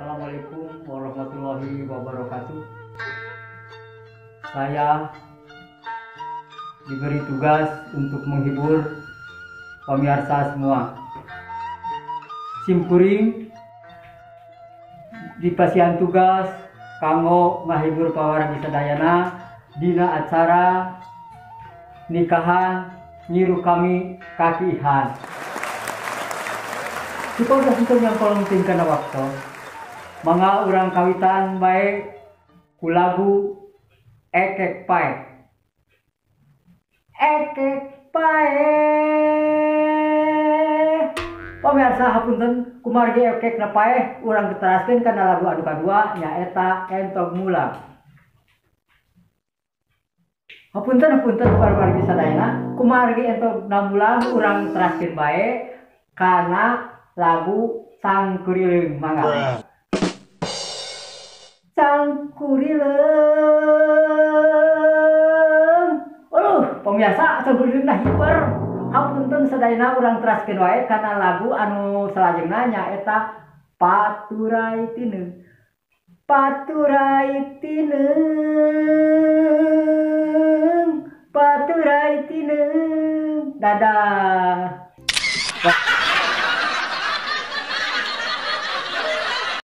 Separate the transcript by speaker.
Speaker 1: Assalamualaikum warahmatullahi wabarakatuh. Saya diberi tugas untuk menghibur pemirsa semua. Simkuring dipasihan tugas kanggo ngahibur pawargi sadayana dina acara nikahan nyiru kami kakihan. Kita udah sentuh yang kolong tingkan waktu mga urang kawitan baik ku lagu ekek pae. Ekek pae. Pemirsa hapunten kumargi ekek na pae urang diteraskeun kana lagu anu kadua nyaeta Entog Mulang. Hapunten pawargi sadayana kumargi Entog Mulang urang teraskeun bae kana lagu Sangkurileung mangga. Sangkurileung. Pemirsa sangkurileung nah hiper. Hapunten sadayana urang teraskeun wae kana lagu anu salajengna nyaeta Paturai Tineung. Paturai Tineung. Paturai Tineung. Dadah.